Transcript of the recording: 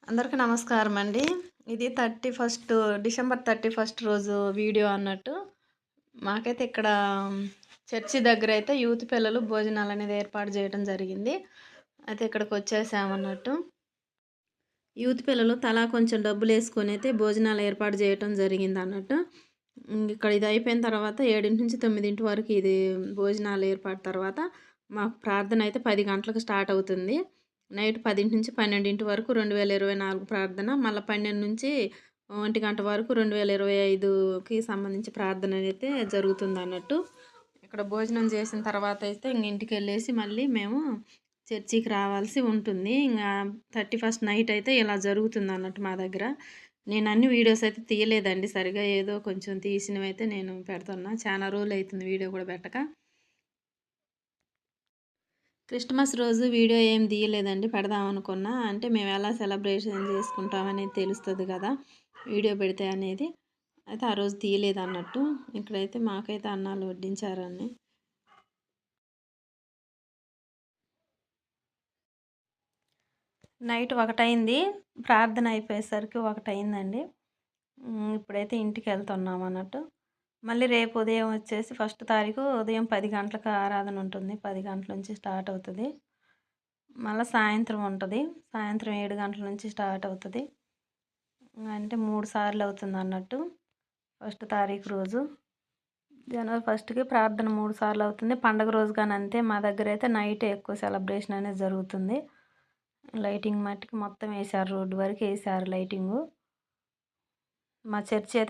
అందరికీ నమస్కారం అండి. ఇది డిసెంబర్ 31 రోజు వీడియో అన్నట్టు. మాకైతే ఇక్కడ చర్చి దగ్గరైతే యూత్ పిల్లలు భోజనాలనేది ఏర్పాటు చేయడం జరిగింది. అయితే ఇక్కడికొచ్చేసామన్నట్టు. యూత్ పిల్లలు తలా కొంచెం డబ్బులేసుకొనైతే భోజనాలు ఏర్పాటు చేయటం జరిగిందన్నట్టు. ఇక్కడ ఇది అయిపోయిన తర్వాత 7-9 వరకు ఇది భోజనాలు ఏర్పాటు తర్వాత మాకు ప్రార్థన అయితే 10 గంటలకు స్టార్ట్ అవుతుంది. నైట్ 10-12 వరకు 2024 ప్రార్థన. మళ్ళా 12 నుంచి 1 గంట వరకు 2025కి సంబంధించి ప్రార్థన అయితే జరుగుతుందన్నట్టు. ఇక్కడ భోజనం చేసిన తర్వాత అయితే ఇంటికెళ్ళేసి మళ్ళీ మేము చర్చికి రావాల్సి ఉంటుంది. 31 నైట్ అయితే ఇలా జరుగుతుందన్నట్టు మా దగ్గర. నేను అన్ని వీడియోస్ అయితే తీయలేదండి సరిగ్గా. ఏదో కొంచెం తీసినవైతే నేను పెడుతున్నా. చాలా రోజులైతుంది వీడియో కూడా పెట్టక. క్రిస్మస్ రోజు వీడియో ఏం తీయలేదండి, పెడదామనుకున్నా. అంటే మేము ఎలా సెలబ్రేషన్ చేసుకుంటామనేది తెలుస్తుంది కదా వీడియో పెడితే అనేది. అయితే ఆ రోజు తీయలేదన్నట్టు. ఇక్కడైతే మాకైతే అన్నాలు వడ్డించారని. నైట్ 1 అయింది. ప్రార్థన అయిపోయేసరికి 1 అయిందండి. ఇప్పుడైతే ఇంటికి వెళ్తున్నాం అన్నట్టు. మళ్ళీ రేపు ఉదయం వచ్చేసి 1 తారీఖు ఉదయం 10 గంటలకు ఆరాధన ఉంటుంది. 10 గంటల నుంచి స్టార్ట్ అవుతుంది. మళ్ళీ సాయంత్రం ఉంటుంది. సాయంత్రం 7 గంటల నుంచి స్టార్ట్ అవుతుంది. అంటే 3 సార్లు అవుతుంది అన్నట్టు. 1 తారీఖు రోజు జనవరి 1కి ప్రార్థన 3 సార్లు అవుతుంది. పండగ రోజు కానీ అంతే. మా దగ్గర అయితే నైటే ఎక్కువ సెలబ్రేషన్ అనేది జరుగుతుంది. లైటింగ్ మట్టుకు మొత్తం వేశారు, రోడ్డు వరకు వేశారు లైటింగు. మా చర్చి అయితే